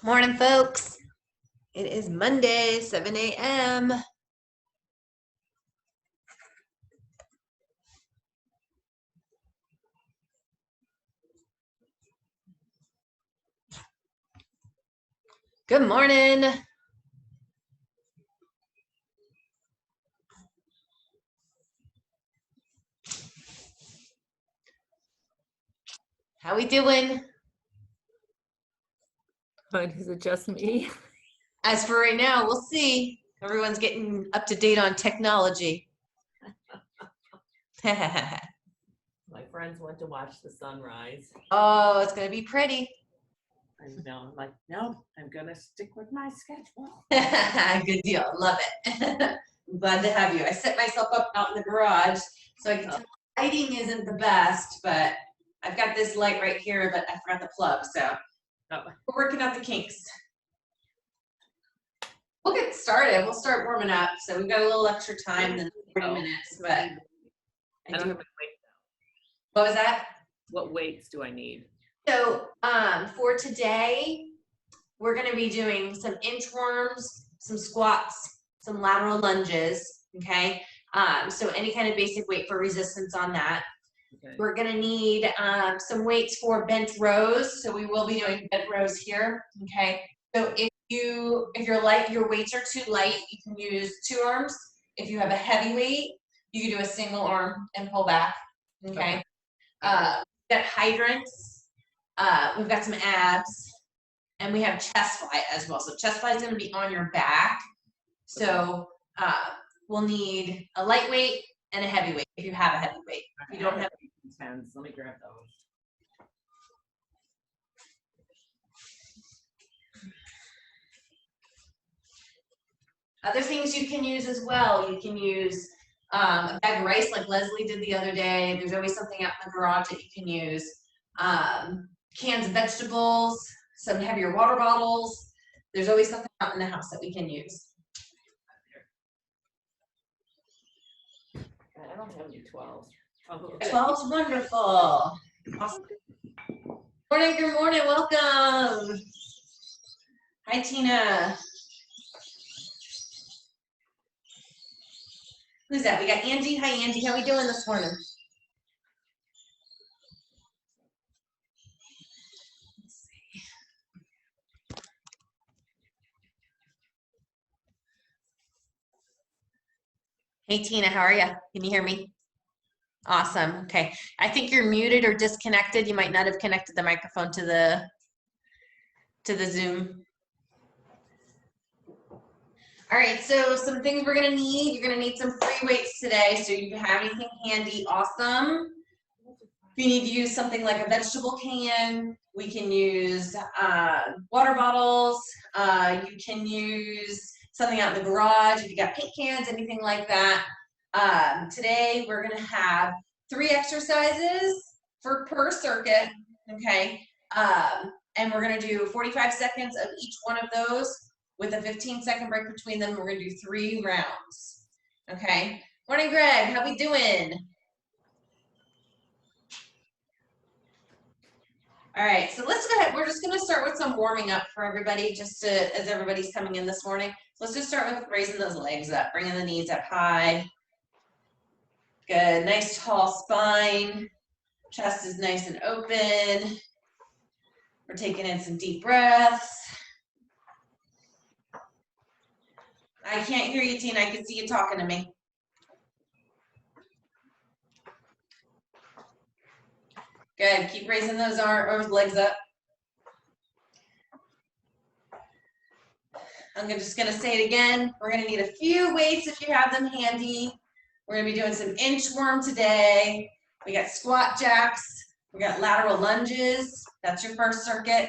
Morning, folks. It is Monday, 7 a.m. Good morning. How we doing? Good. Is it just me? As for right now, we'll see. Everyone's getting up to date on technology. My friends went to watch the sunrise. Oh, it's going to be pretty. I know. I'm like, no, I'm going to stick with my schedule. Good deal. Love it. I'm glad to have you. I set myself up out in the garage so I can tell lighting isn't the best, but I've got this light right here that I forgot to plug, so we're working out the kinks. We'll get started. We'll start warming up. So we've got a little extra time than 40 minutes, but I don't have any weight. What was that? What weights do I need? So for today, we're going to be doing some inchworms, some squats, some lateral lunges, okay? So any kind of basic weight for resistance on that. Okay. We're going to need some weights for bent rows. So we will be doing bent rows here, okay? So if your weights are too light, you can use 2 arms. If you have a heavy weight, you can do a single arm and pull back, okay? We've got hydrants, we've got some abs, and we have chest fly as well. So chest fly is going to be on your back. So we'll need a lightweight and a heavyweight if you have a heavyweight. If you don't have tens, let me grab those. Other things you can use as well. You can use a bag of rice like Leslie did the other day. There's always something out in the garage that you can use. Cans of vegetables, some heavier water bottles. There's always something out in the house that we can use. I don't have any 12s. 12's wonderful. Awesome. Morning, good morning, welcome. Hi, Tina. Who's that? We got Angie. Hi, Angie. How we doing this morning? Let's see. Hey, Tina. How are you? Can you hear me? Awesome. Okay. I think you're muted or disconnected. You might not have connected the microphone to the Zoom. All right, so some things we're gonna need. You're gonna need some free weights today. So if you have anything handy, awesome. If you need to use something like a vegetable can, we can use water bottles. You can use something out in the garage if you got paint cans, anything like that. Today we're gonna have 3 exercises per circuit, okay? And we're gonna do 45 seconds of each one of those with a 15-second break between them. We're gonna do 3 rounds, okay? Morning, Greg, how we doing? All right, so let's go ahead. We're just gonna start with some warming up for everybody, just as everybody's coming in this morning. Let's just start with raising those legs up, bringing the knees up high. Good, nice tall spine. Chest is nice and open. We're taking in some deep breaths. I can't hear you, Tina. I can see you talking to me. Good, keep raising those legs up. I'm just gonna say it again. We're gonna need a few weights if you have them handy. We're gonna be doing some inchworm today. We got squat jacks. We got lateral lunges. That's your first circuit.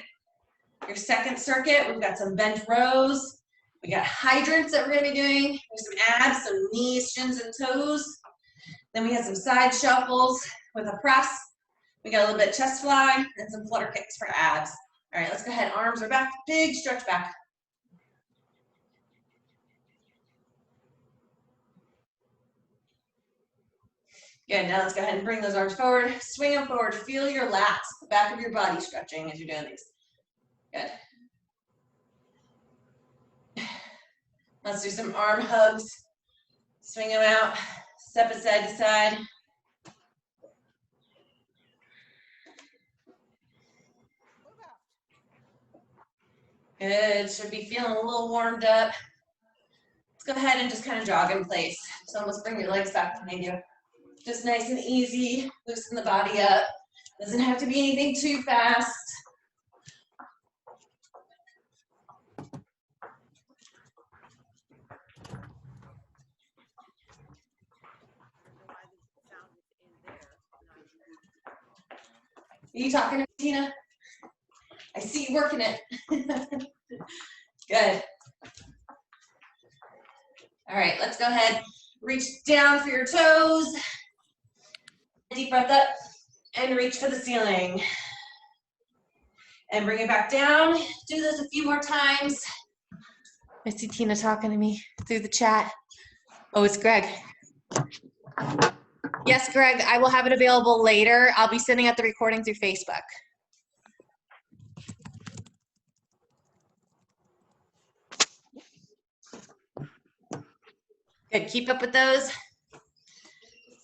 Your second circuit, we've got some bent rows. We got hydrants that we're gonna be doing. There's some abs, some knees, shins, and toes. Then we have some side shuffles with a press. We got a little bit of chest fly and some flutter kicks for abs. All right, let's go ahead. Arms are back, big stretch back. Good, now let's go ahead and bring those arms forward. Swing them forward. Feel your lats, the back of your body stretching as you're doing these. Good. Let's do some arm hugs. Swing them out, step it side to side. Good, should be feeling a little warmed up. Let's go ahead and just kind of jog in place. So almost bring your legs back behind you. Just nice and easy, loosen the body up. Doesn't have to be anything too fast. Are you talking to me, Tina? I see you working it. Good. All right, let's go ahead. Reach down for your toes. Deep breath up and reach for the ceiling. And bring it back down. Do this a few more times. I see Tina talking to me through the chat. Oh, it's Greg. Yes, Greg, I will have it available later. I'll be sending out the recording through Facebook. Good, keep up with those.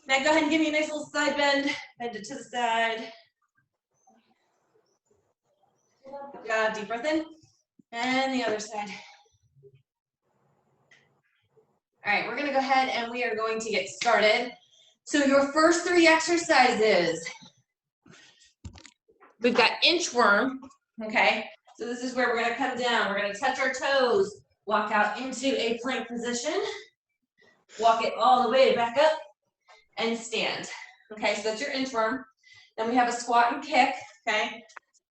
Now go ahead and give me a nice little side bend. Bend it to the side. Good, deep breath in. And the other side. All right, we're gonna go ahead and we are going to get started. So your first 3 exercises, we've got inchworm, okay? So this is where we're gonna come down. We're gonna touch our toes, walk out into a plank position, walk it all the way back up, and stand. Okay, so that's your inchworm. Then we have a squat and kick, okay?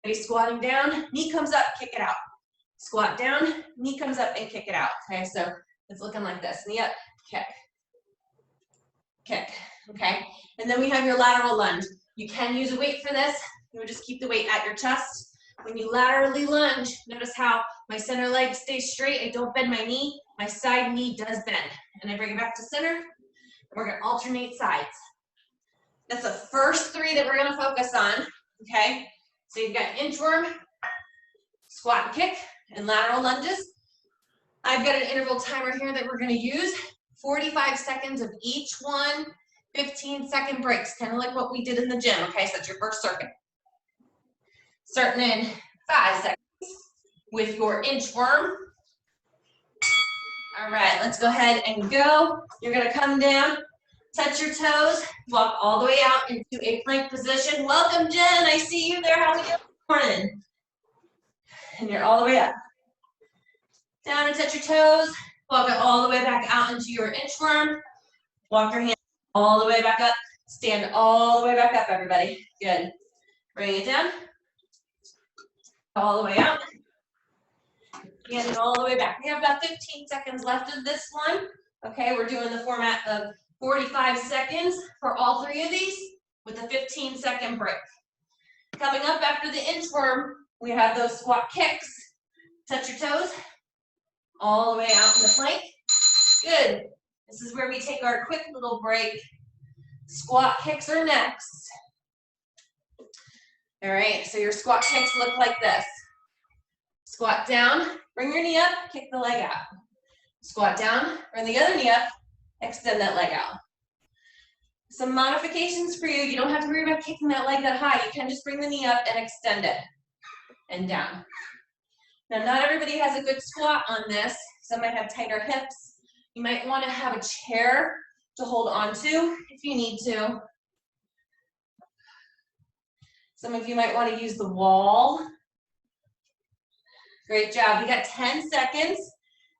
Be squatting down, knee comes up, kick it out. Squat down, knee comes up and kick it out. Okay, so it's looking like this. Knee up, kick, kick, okay? And then we have your lateral lunge. You can use a weight for this. You would just keep the weight at your chest. When you laterally lunge, notice how my center leg stays straight. I don't bend my knee. My side knee does bend. And I bring it back to center. We're gonna alternate sides. That's the first 3 that we're gonna focus on, okay? So you've got inchworm, squat and kick, and lateral lunges. I've got an interval timer here that we're gonna use. 45 seconds of each one, 15-second breaks, kind of like what we did in the gym, okay? So that's your first circuit. Starting in 5 seconds with your inchworm. All right, let's go ahead and go. You're gonna come down, touch your toes, walk all the way out into a plank position. Welcome, Jen, I see you there. How are you doing this morning? And you're all the way up. Down and touch your toes, walk it all the way back out into your inchworm. Walk your hands all the way back up. Stand all the way back up, everybody. Good. Bring it down. All the way out. And all the way back. We have about 15 seconds left of this one. Okay, we're doing the format of 45 seconds for all 3 of these with a 15-second break. Coming up after the inchworm, we have those squat kicks. Touch your toes all the way out in the plank. Good. This is where we take our quick little break. Squat kicks are next. All right, so your squat kicks look like this. Squat down, bring your knee up, kick the leg out. Squat down, bring the other knee up, extend that leg out. Some modifications for you. You don't have to worry about kicking that leg that high. You can just bring the knee up and extend it and down. Now, not everybody has a good squat on this. Some might have tighter hips. You might want to have a chair to hold on to if you need to. Some of you might want to use the wall. Great job. We got 10 seconds.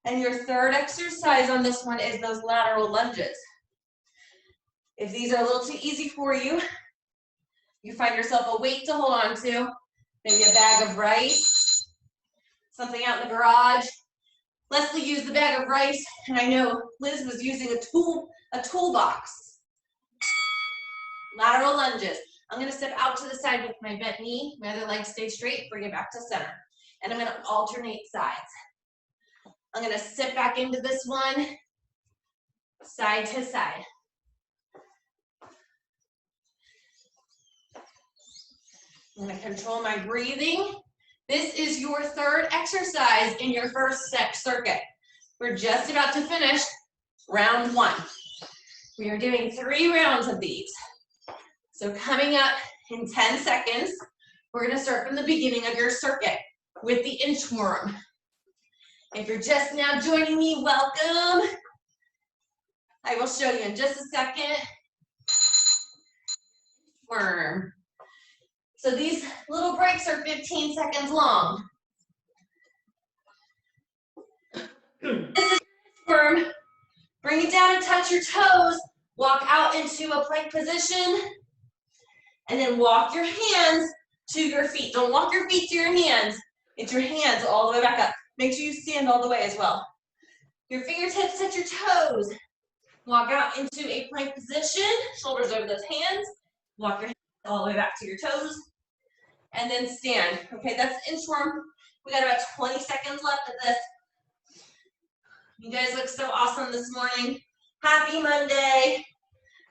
And your third exercise on this one is those lateral lunges. If these are a little too easy for you, you find yourself a weight to hold on to, maybe a bag of rice, something out in the garage. Leslie used the bag of rice, and I know Liz was using a toolbox. Lateral lunges. I'm going to step out to the side with my bent knee. My other leg stays straight. Bring it back to center. And I'm going to alternate sides. I'm going to sit back into this one, side to side. I'm going to control my breathing. This is your third exercise in your first circuit. We're just about to finish round 1. We are doing 3 rounds of these. So coming up in 10 seconds, we're gonna start from the beginning of your circuit with the inchworm. If you're just now joining me, welcome. I will show you in just a second. Worm. So these little breaks are 15 seconds long. This is worm. Bring it down and touch your toes. Walk out into a plank position. And then walk your hands to your feet. Don't walk your feet to your hands. It's your hands all the way back up. Make sure you stand all the way as well. Your fingertips touch your toes. Walk out into a plank position. Shoulders over those hands. Walk your hands all the way back to your toes. And then stand. Okay, that's inchworm. We got about 20 seconds left of this. You guys look so awesome this morning. Happy Monday.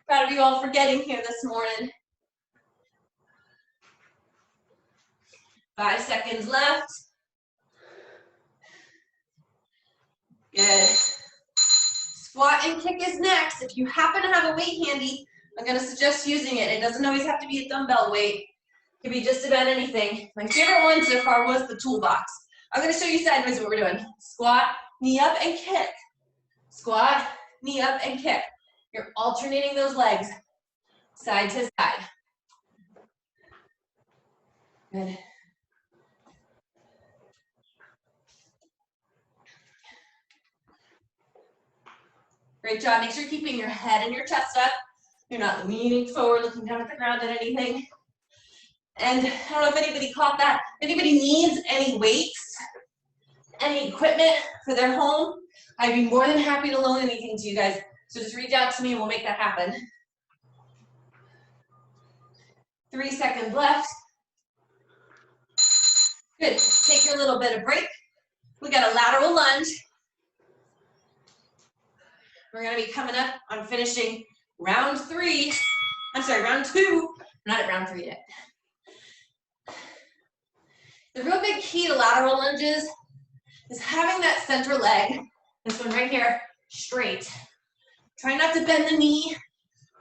Proud of you all for getting here this morning. 5 seconds left. Good. Squat and kick is next. If you happen to have a weight handy, I'm going to suggest using it. It doesn't always have to be a dumbbell weight. It can be just about anything. My favorite one so far was the toolbox. I'm going to show you sideways what we're doing. Squat, knee up, and kick. Squat, knee up, and kick. You're alternating those legs side to side. Good. Great job. Make sure you're keeping your head and your chest up. You're not leaning forward, looking down at the ground at anything. And I don't know if anybody caught that. If anybody needs any weights, any equipment for their home, I'd be more than happy to loan anything to you guys. So just reach out to me and we'll make that happen. 3 seconds left. Good. Take your little bit of break. We got a lateral lunge. We're going to be coming up on finishing round 3. I'm sorry, round 2. Not at round 3 yet. The real big key to lateral lunges is having that center leg, this one right here, straight. Try not to bend the knee.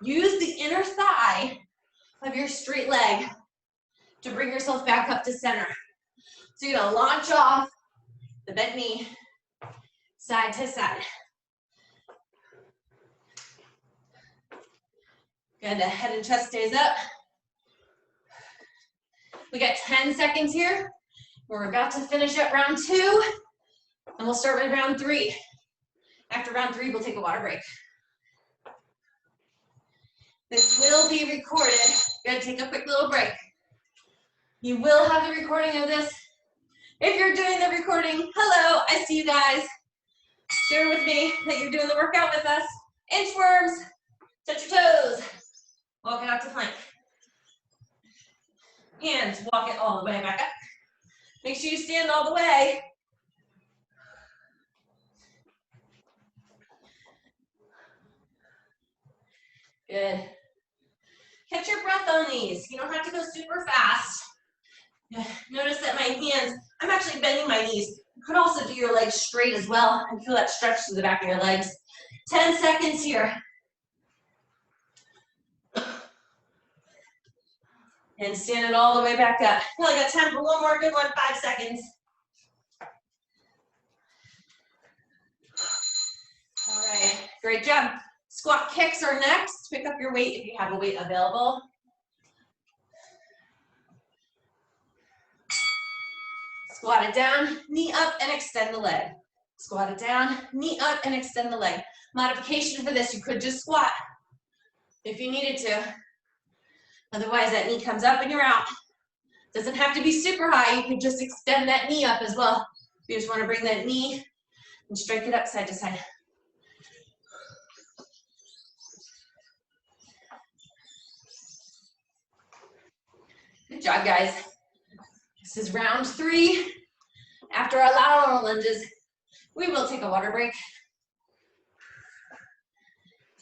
Use the inner thigh of your straight leg to bring yourself back up to center. So you're going to launch off the bent knee, side to side. Good, the head and chest stays up. We got 10 seconds here. We're about to finish up round 2, and we'll start with round 3. After round 3, we'll take a water break. This will be recorded. Gonna take a quick little break. You will have the recording of this. If you're doing the recording, hello, I see you guys. Share with me that you're doing the workout with us. Inchworms, touch your toes. Walk it out to plank. Hands, walk it all the way back up. Make sure you stand all the way. Good. Catch your breath on these. You don't have to go super fast. Notice that my hands, I'm actually bending my knees. You could also do your legs straight as well and feel that stretch to the back of your legs. 10 seconds here. And stand it all the way back up. Probably got time for one more good one, 5 seconds. All right, great job. Squat kicks are next. Pick up your weight if you have a weight available. Squat it down, knee up, and extend the leg. Squat it down, knee up, and extend the leg. Modification for this, you could just squat if you needed to. Otherwise, that knee comes up and you're out. Doesn't have to be super high. You can just extend that knee up as well. You just want to bring that knee and strike it up side to side. Good job, guys. This is round 3. After our lateral lunges, we will take a water break.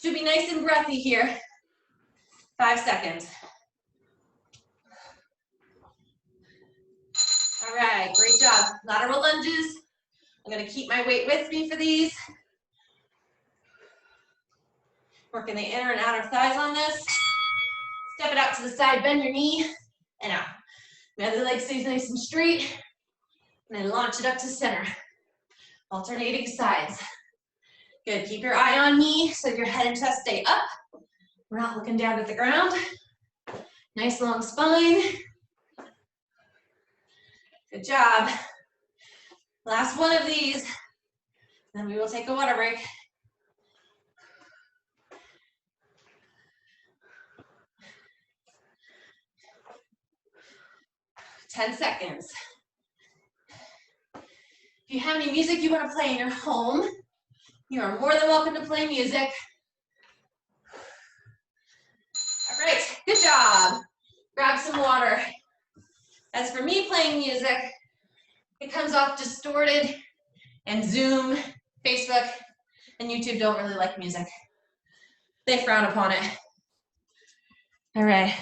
Should be nice and breathy here. 5 seconds. All right, great job. Lateral lunges. I'm gonna keep my weight with me for these. Working the inner and outer thighs on this. Step it out to the side, bend your knee, and out. The other leg stays nice and straight, and then launch it up to center. Alternating sides. Good, keep your eye on me so your head and chest stay up. We're not looking down at the ground. Nice long spine. Good job. Last one of these, then we will take a water break. Ten seconds. If you have any music you want to play in your home, you are more than welcome to play music. All right, good job. Grab some water. As for me playing music, it comes off distorted, and Zoom, Facebook, and YouTube don't really like music. They frown upon it. All right.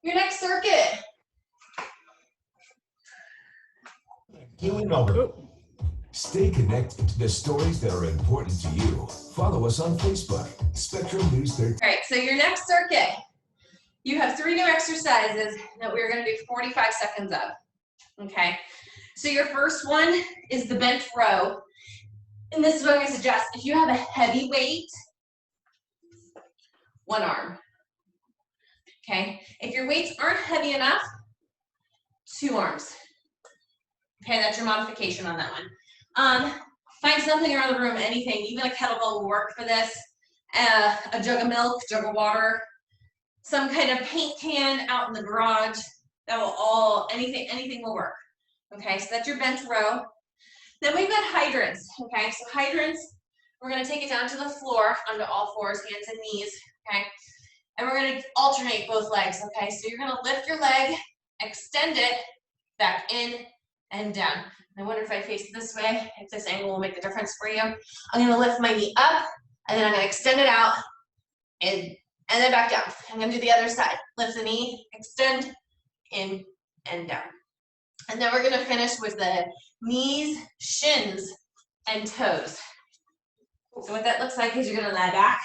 Your next circuit. Healing over. Stay connected to the stories that are important to you. Follow us on Facebook, Spectrum News 13. All right, so your next circuit, you have 3 new exercises that we're gonna do 45 seconds of, okay? So your first one is the bench row. And this is what I'm gonna suggest. If you have a heavy weight, one arm, okay? If your weights aren't heavy enough, 2 arms. Okay, that's your modification on that one. Find something around the room, anything, even a kettlebell will work for this. A jug of milk, jug of water, some kind of paint can out in the garage. That will all, anything will work. Okay, so that's your bench row. Then we've got hydrants. Okay, so hydrants, we're gonna take it down to the floor, onto all fours, hands and knees. Okay, and we're gonna alternate both legs. Okay, so you're gonna lift your leg, extend it, back in and down. I wonder if I face this way, if this angle will make a difference for you. I'm gonna lift my knee up, and then I'm gonna extend it out, and then back down. I'm gonna do the other side. Lift the knee, extend, in and down. And then we're gonna finish with the knees, shins, and toes. So what that looks like is you're gonna lie back,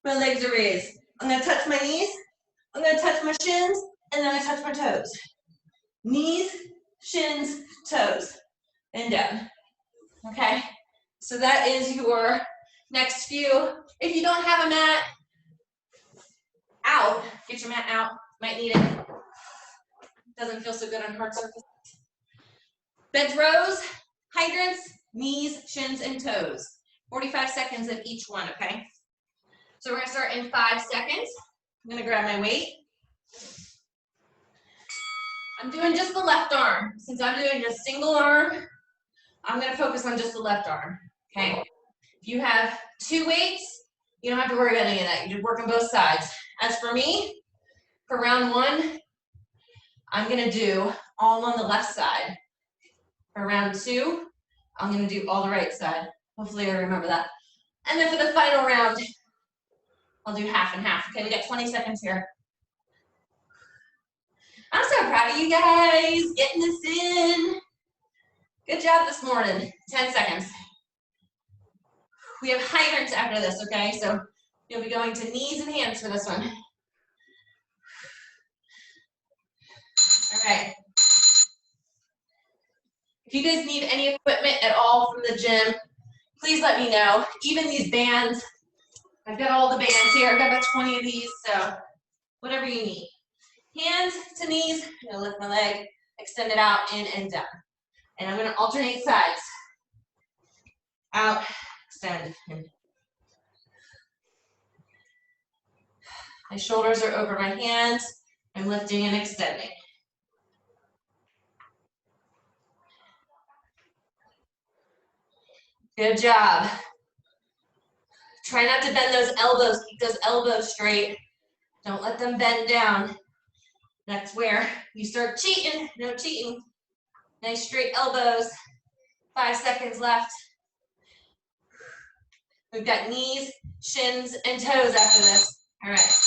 my legs are raised. I'm gonna touch my knees, I'm gonna touch my shins, and then I'm gonna touch my toes. Knees, shins, toes, and down. Okay, so that is your next few. If you don't have a mat, out, get your mat out, might need it. Doesn't feel so good on hard surfaces. Bench rows, hydrants, knees, shins, and toes. 45 seconds of each one, okay? So we're gonna start in 5 seconds. I'm gonna grab my weight. I'm doing just the left arm. Since I'm doing a single arm, I'm gonna focus on just the left arm, okay? If you have 2 weights, you don't have to worry about any of that. You just work on both sides. As for me, for round 1, I'm gonna do all on the left side. For round 2, I'm gonna do all the right side. Hopefully I remember that. And then for the final round, I'll do half and half. Okay, we got 20 seconds here. I'm so proud of you guys, getting this in. Good job this morning. 10 seconds. We have hydrants after this, okay? So you'll be going to knees and hands for this one. All right. If you guys need any equipment at all from the gym, please let me know. Even these bands, I've got all the bands here. I've got about 20 of these, so whatever you need. Hands to knees, I'm gonna lift my leg, extend it out, in and down. And I'm gonna alternate sides. Out, extend, in. My shoulders are over my hands. I'm lifting and extending. Good job. Try not to bend those elbows. Keep those elbows straight. Don't let them bend down. That's where you start cheating. No cheating. Nice straight elbows. 5 seconds left. We've got knees, shins, and toes after this. All right.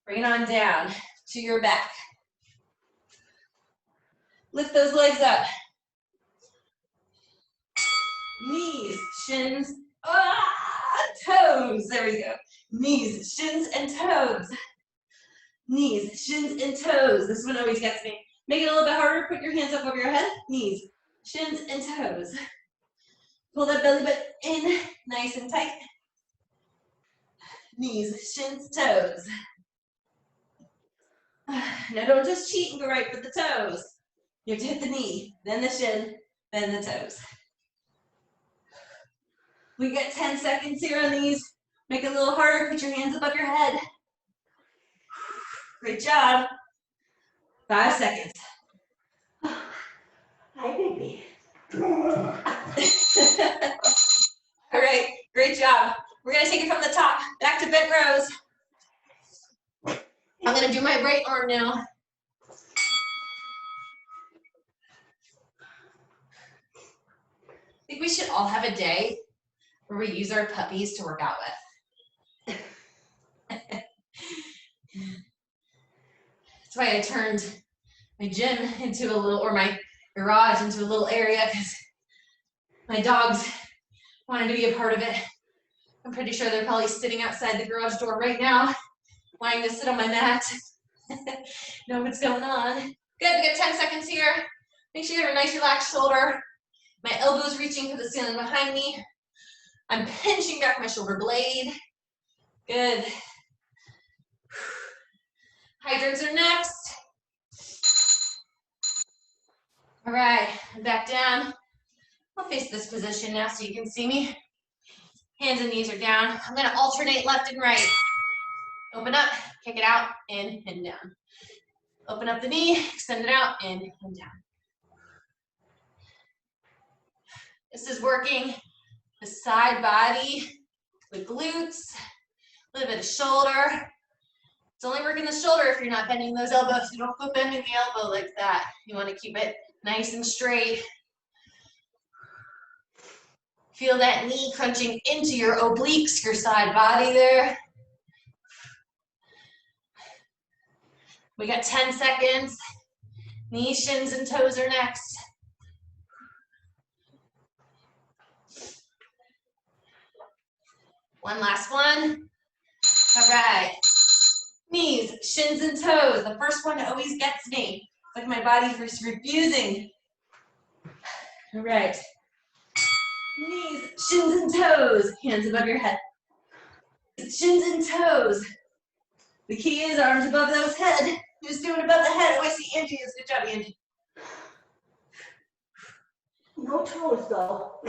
Bring it on down. to your back. Lift those legs up. Knees, shins, toes. There we go. Knees, shins, and toes. Knees, shins, and toes. This one always gets me. Make it a little bit harder. Put your hands up over your head. Knees, shins, and toes. Pull that belly button in, nice and tight. Knees, shins, toes. Now don't just cheat and go right for the toes. You have to hit the knee, then the shin, then the toes. We get 10 seconds here on these. Make it a little harder. Put your hands above your head. Great job. 5 seconds. Hi, baby. All right, great job. We're gonna take it from the top, back to bent rows. I'm gonna do my right arm now. I think we should all have a day where we use our puppies to work out with. That's why I turned my gym into a little, or my garage into a little area, because my dogs wanted to be a part of it. I'm pretty sure they're probably sitting outside the garage door right now, wanting to sit on my mat. Know what's going on. Good, we got 10 seconds here. Make sure you have a nice relaxed shoulder. My elbow's reaching for the ceiling behind me. I'm pinching back my shoulder blade. Good. Hydrants are next. All right, back down. I'll face this position now so you can see me. Hands and knees are down. I'm gonna alternate left and right. Open up, kick it out, in and down. Open up the knee, extend it out, in and down. This is working the side body, the glutes, a little bit of shoulder. It's only working the shoulder if you're not bending those elbows. You don't go bending the elbow like that. You want to keep it nice and straight. Feel that knee crunching into your obliques, your side body there. We got 10 seconds. Knees, shins, and toes are next. One last one. All right. Knees, shins, and toes. The first one always gets me. It's like my body's just refusing. All right. Knees, shins, and toes. Hands above your head. Shins and toes. The key is arms above those head. Just do it above the head. Oh, I see Angie is. Good job, Angie. No toes, though.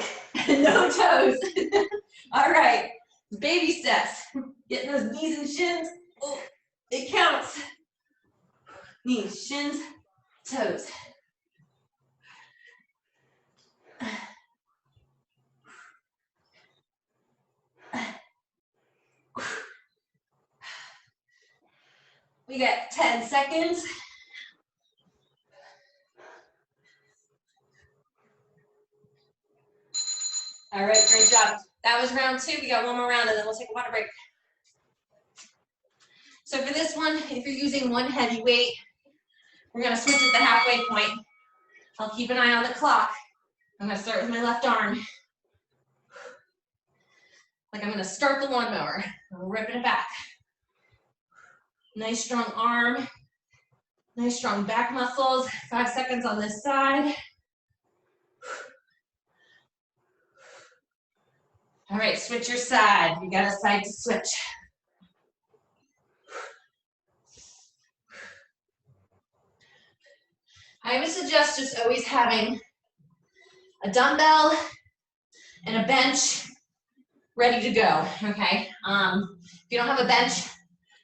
No toes. All right. Baby steps. Getting those knees and shins. Oh, it counts. Knees, shins, toes. We got 10 seconds. All right, great job. That was round 2. We got one more round and then we'll take a water break. So for this one, if you're using one heavy weight, we're gonna switch at the halfway point. I'll keep an eye on the clock. I'm gonna start with my left arm. Like I'm gonna start the lawnmower. I'm ripping it back. Nice strong arm. Nice strong back muscles. 5 seconds on this side. All right, switch your side. You got a side to switch. I would suggest just always having a dumbbell and a bench ready to go, okay? If you don't have a bench,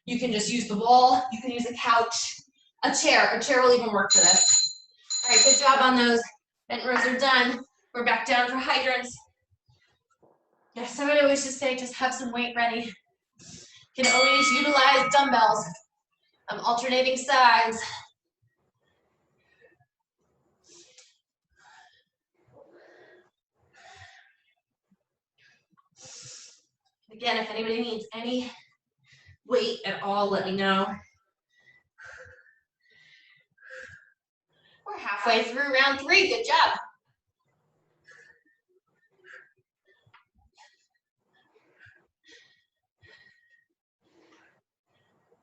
you can just use the wall, you can use a couch, a chair will even work for this. All right, good job on those. Bent rows are done. We're back down for hydrants. Yes, I would always just say, just have some weight ready. You can always utilize dumbbells. I'm alternating sides. Again, if anybody needs any weight at all, let me know. halfway through round 3. Good job.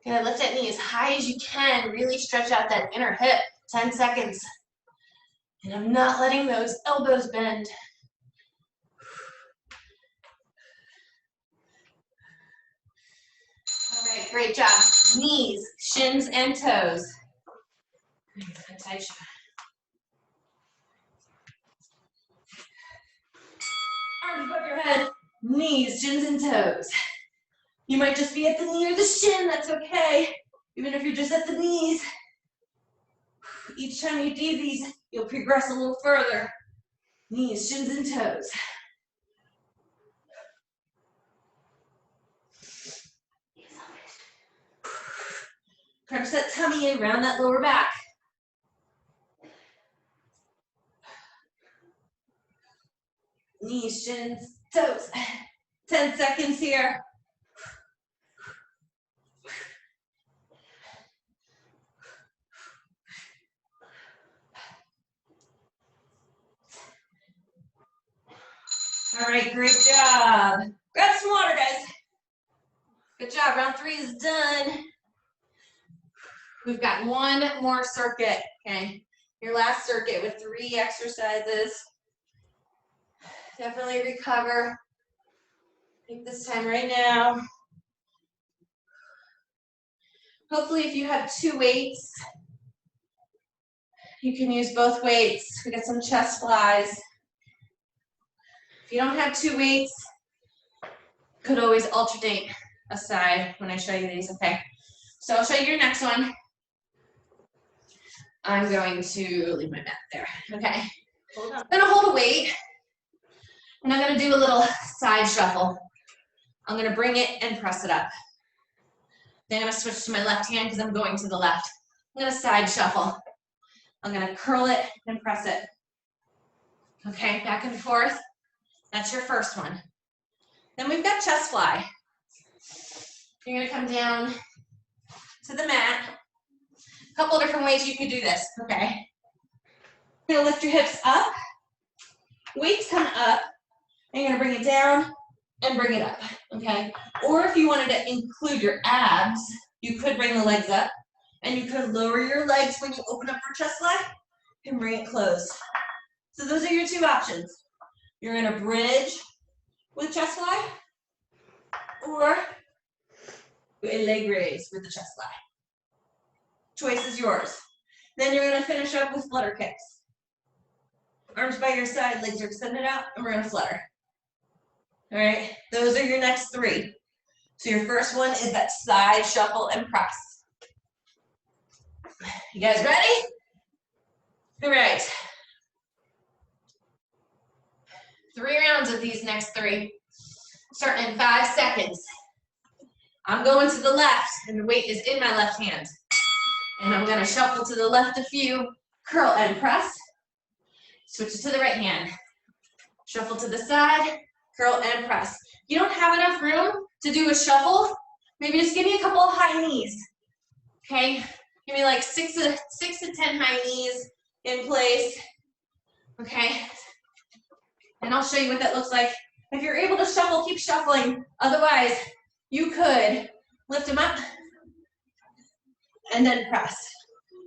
Good, lift that knee as high as you can. Really stretch out that inner hip. 10 seconds. And I'm not letting those elbows bend. All right, great job. Knees, shins, and toes. Arms above your head, knees, shins, and toes. You might just be at the knee or the shin, that's okay. Even if you're just at the knees. Each time you do these, you'll progress a little further. Knees, shins, and toes. Crunch that tummy in, round that lower back. Knees, shins, toes. 10 seconds here. All right, great job. Grab some water, guys. Good job, round 3 is done. We've got one more circuit, okay? Your last circuit with 3 exercises. Definitely recover. Take this time right now. Hopefully if you have 2 weights, you can use both weights. We got some chest flies. If you don't have 2 weights, could always alternate a side when I show you these, okay? So I'll show you your next one. I'm going to leave my mat there, okay? Hold on. I'm gonna hold a weight, and I'm gonna do a little side shuffle. I'm gonna bring it and press it up. Then I'm gonna switch to my left hand because I'm going to the left. I'm gonna side shuffle. I'm gonna curl it and press it. Okay, back and forth. That's your first one. Then we've got chest fly. You're gonna come down to the mat. A couple different ways you could do this, okay? You're gonna lift your hips up, weights come up, and you're gonna bring it down and bring it up, okay? Or if you wanted to include your abs, you could bring the legs up, and you could lower your legs when you open up for chest fly and bring it closed. So those are your 2 options. You're gonna bridge with chest fly, or do a leg raise with the chest fly. Choice is yours. Then you're gonna finish up with flutter kicks. Arms by your side, legs are extended out, and we're gonna flutter. All right, those are your next 3. So your first one is that side shuffle and press. You guys ready? All right. 3 rounds of these next 3, starting in 5 seconds. I'm going to the left, and the weight is in my left hand. And I'm gonna shuffle to the left a few, curl and press. Switch it to the right hand. Shuffle to the side, curl and press. If you don't have enough room to do a shuffle, maybe just give me a couple of high knees, okay? Give me like 6 to 10 high knees in place, okay? And I'll show you what that looks like. If you're able to shuffle, keep shuffling. Otherwise, you could lift them up and then press.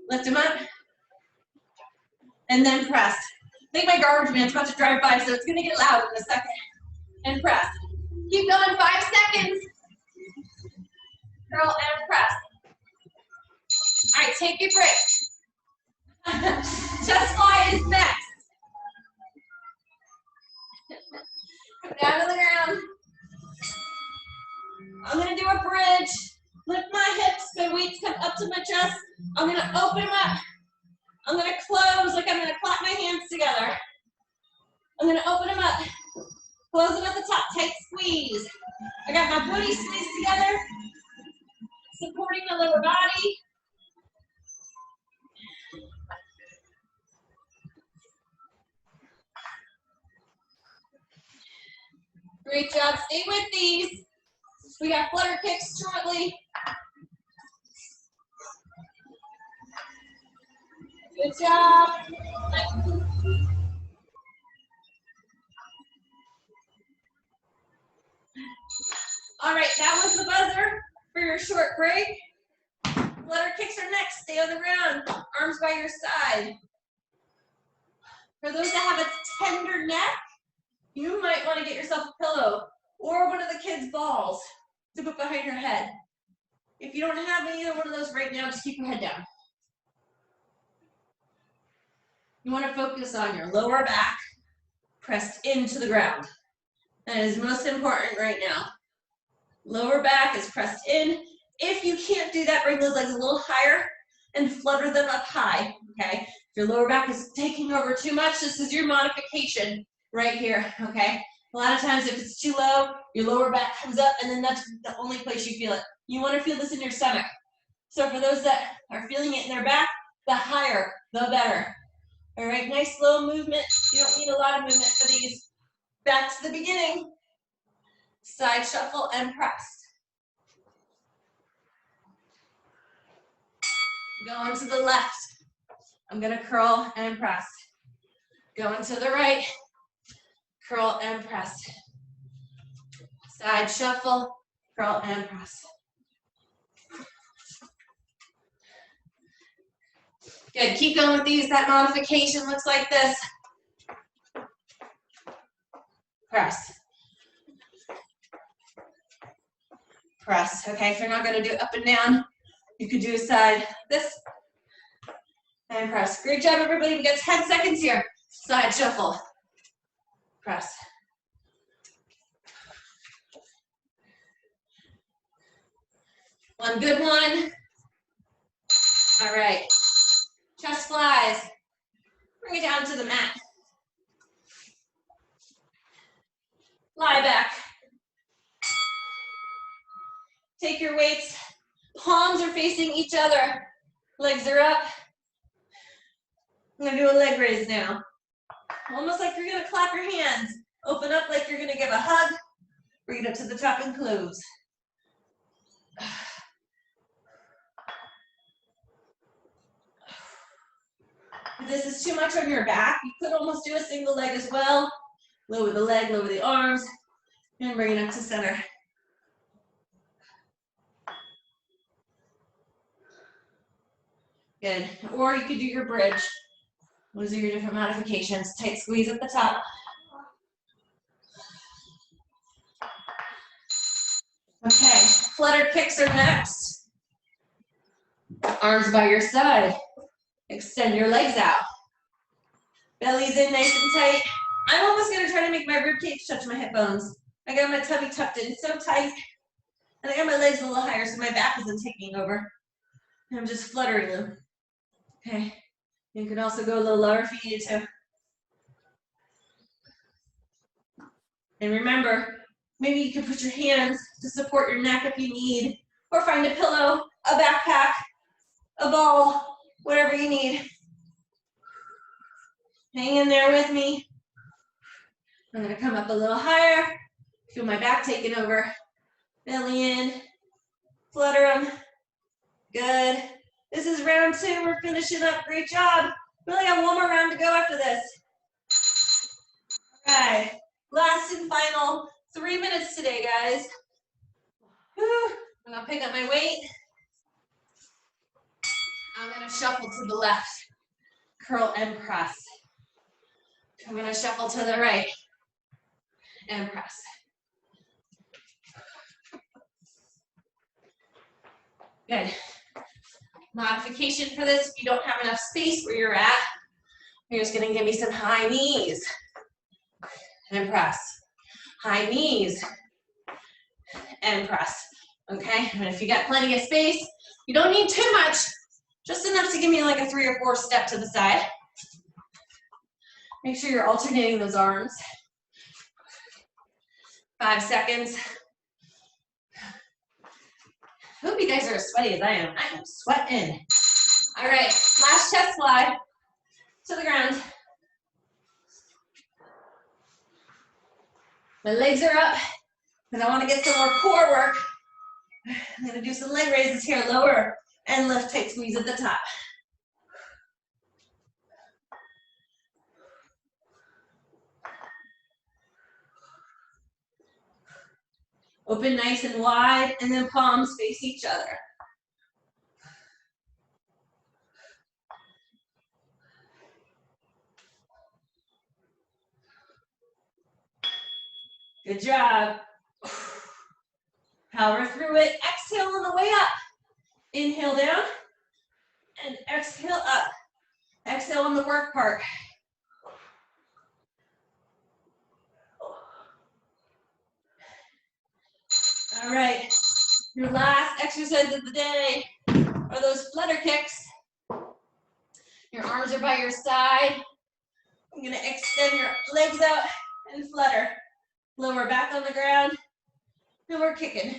Lift them up and then press. I think my garbage man's about to drive by, so it's gonna get loud in a second. And press. Keep going, 5 seconds. Curl and press. All right, take your break. Chest fly is next. Come down to the ground. I'm gonna do a bridge. Lift my hips, my weights come up to my chest. I'm gonna open them up. I'm gonna close like I'm gonna clap my hands together. I'm gonna open them up. Close them at the top, tight squeeze. I got my booty squeezed together, supporting the lower body. Great job, stay with these. We got flutter kicks shortly. Good job. All right, that was the buzzer for your short break. Flutter kicks are next. Stay on the ground. Arms by your side. For those that have a tender neck, you might want to get yourself a pillow or one of the kids' balls to put behind your head. If you don't have either one of those right now, just keep your head down. You want to focus on your lower back pressed into the ground. That is most important right now. Lower back is pressed in. If you can't do that, bring those legs a little higher and flutter them up high, okay? If your lower back is taking over too much, this is your modification right here, okay? A lot of times if it's too low, your lower back comes up and then that's the only place you feel it. You want to feel this in your stomach. So for those that are feeling it in their back, the higher, the better. All right, nice slow movement. You don't need a lot of movement for these. Back to the beginning. Side shuffle and press. Going to the left. I'm gonna curl and press. Going to the right. Curl and press. Side shuffle, curl and press. Good, keep going with these. That modification looks like this. Press. Press, okay, if you're not gonna do up and down, you could do a side this and press. Great job, everybody. We got 10 seconds here. Side shuffle. Press. One good one. All right. Chest flies. Bring it down to the mat. Lie back. Take your weights. Palms are facing each other. Legs are up. I'm gonna do a leg raise now. Almost like you're gonna clap your hands. Open up like you're gonna give a hug. Bring it up to the top and close. If this is too much on your back, you could almost do a single leg as well. Lower the leg, lower the arms, and bring it up to center. Good. Or you could do your bridge. Those are your different modifications. Tight squeeze at the top. Okay, flutter kicks are next. Arms by your side. Extend your legs out. Belly's in nice and tight. I'm almost gonna try to make my rib cage touch my hip bones. I got my tummy tucked in so tight. And I got my legs a little higher so my back isn't taking over. And I'm just fluttering them. Okay, you can also go a little lower if you need to. And remember, maybe you can put your hands to support your neck if you need, or find a pillow, a backpack, a ball, whatever you need. Hang in there with me. I'm gonna come up a little higher. Feel my back taking over. Belly in, flutter them. Good. This is round 2, we're finishing up, great job. We only got one more round to go after this. All right, last and final 3 minutes today, guys. Whew. I'm gonna pick up my weight. I'm gonna shuffle to the left, curl and press. I'm gonna shuffle to the right and press. Good. Modification for this, if you don't have enough space where you're at, you're just gonna give me some high knees and press. High knees and press, okay? And if you got plenty of space, you don't need too much, just enough to give me like a 3 or 4 step to the side. Make sure you're alternating those arms. 5 seconds. I hope you guys are as sweaty as I am. I am sweating. All right, last chest slide to the ground. My legs are up because I want to get some more core work. I'm gonna do some leg raises here, lower and lift, tight squeeze at the top. Open nice and wide, and then palms face each other. Good job. Power through it. Exhale on the way up. Inhale down and exhale up. Exhale on the work part. All right. Your last exercise of the day are those flutter kicks. Your arms are by your side. I'm going to extend your legs out and flutter. Lower back on the ground. And we're kicking.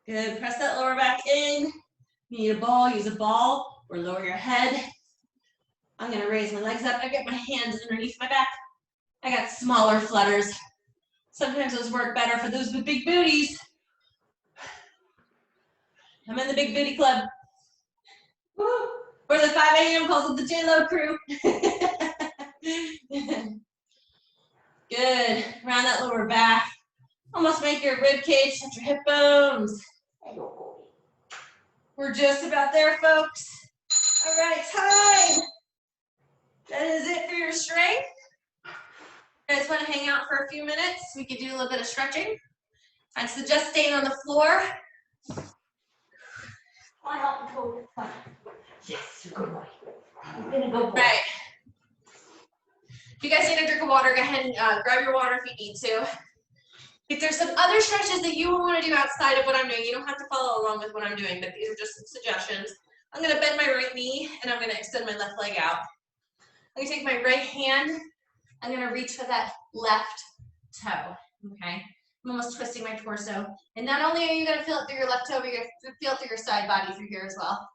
Good. Press that lower back in. You need a ball, use a ball, or lower your head. I'm going to raise my legs up. I get my hands underneath my back. I got smaller flutters. Sometimes those work better for those with big booties. I'm in the big booty club. Woo! We're the 5 a.m. calls of the J-Lo crew. Good. Round that lower back. Almost make your rib cage touch your hip bones. We're just about there, folks. All right, time. That is it for your strength. You guys want to hang out for a few minutes? We could do a little bit of stretching. I'd suggest staying on the floor. Yes, good boy. You're gonna go boy. Right. If you guys need a drink of water, go ahead and grab your water if you need to. If there's some other stretches that you want to do outside of what I'm doing, you don't have to follow along with what I'm doing, but these are just some suggestions. I'm going to bend my right knee, and I'm going to extend my left leg out. I'm going to take my right hand. I'm going to reach for that left toe, okay? I'm almost twisting my torso. And not only are you going to feel it through your left toe, but you're going to feel it through your side body through here as well.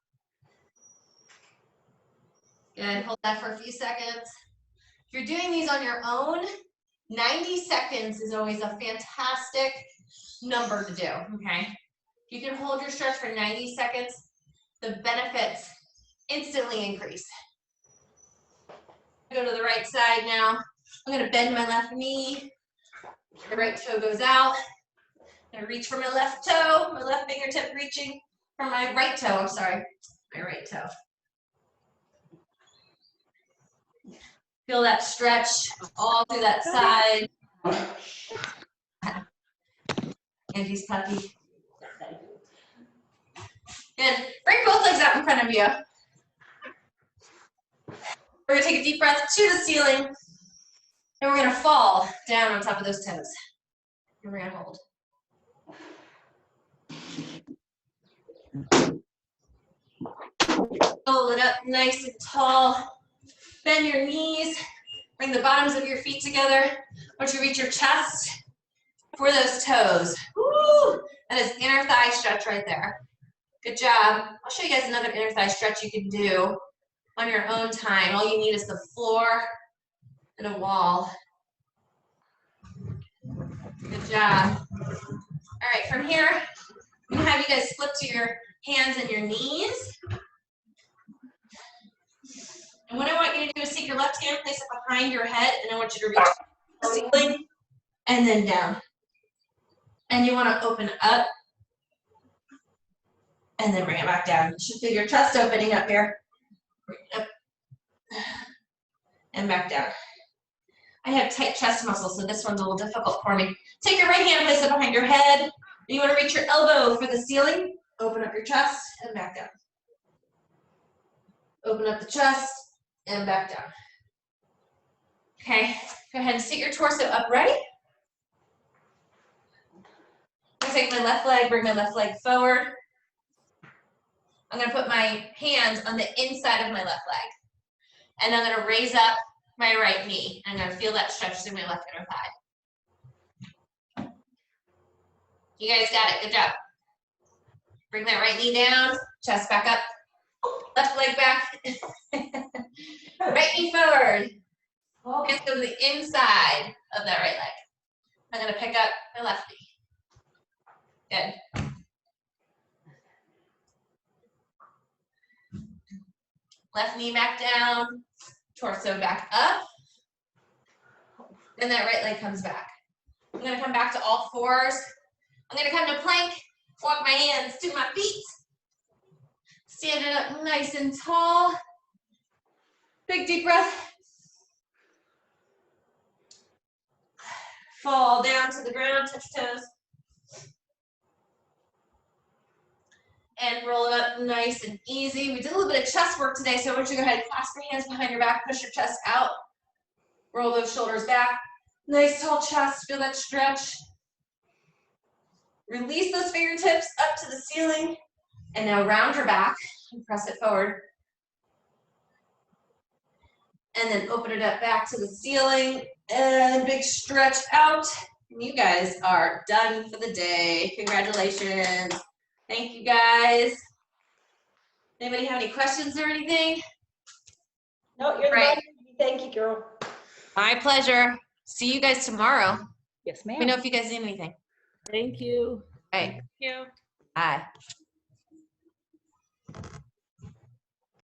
Good. Hold that for a few seconds. If you're doing these on your own, 90 seconds is always a fantastic number to do, okay? If you can hold your stretch for 90 seconds, the benefits instantly increase. Go to the right side now. I'm going to bend my left knee. The right toe goes out. I'm going to reach for my left toe, my left fingertip reaching for my right toe. I'm sorry, my right toe. Feel that stretch all through that side. Angie's puppy. Good. Bring both legs out in front of you. We're going to take a deep breath to the ceiling. And we're going to fall down on top of those toes. And we're going to hold. Hold it up nice and tall. Bend your knees. Bring the bottoms of your feet together. Once you reach your chest for those toes. Woo! That is inner thigh stretch right there. Good job. I'll show you guys another inner thigh stretch you can do on your own time. All you need is the floor and a wall. Good job. All right, from here, I'm going to have you guys flip to your hands and your knees. And what I want you to do is take your left hand, place it behind your head, and I want you to reach the ceiling and then down. And you want to open up and then bring it back down. You should feel your chest opening up here. Bring it up and back down. I have tight chest muscles, so this one's a little difficult for me. Take your right hand, place it behind your head. And you want to reach your elbow for the ceiling. Open up your chest and back down. Open up the chest and back down. Okay, go ahead and sit your torso upright. I'm going to take my left leg, bring my left leg forward. I'm going to put my hands on the inside of my left leg. And I'm going to raise up my right knee. I'm going to feel that stretch through my left inner thigh. You guys got it. Good job. Bring that right knee down, chest back up, left leg back. Right knee forward. Hands go to the inside of that right leg. I'm going to pick up my left knee. Good. Left knee back down, torso back up. Then that right leg comes back. I'm gonna come back to all fours. I'm gonna come to plank, walk my hands to my feet. Stand it up nice and tall. Big deep breath. Fall down to the ground, touch toes. And roll it up nice and easy. We did a little bit of chest work today, so I want you to go ahead and clasp your hands behind your back, push your chest out. Roll those shoulders back. Nice tall chest, feel that stretch. Release those fingertips up to the ceiling. And now round your back and press it forward. And then open it up back to the ceiling. And big stretch out. And you guys are done for the day. Congratulations. Thank you guys. Anybody have any questions or anything? No, you're the Right. best. Thank you, girl. My pleasure. See you guys tomorrow. Yes, Let me ma'am. know if you guys need anything. Thank you. All right. Thank you. Bye.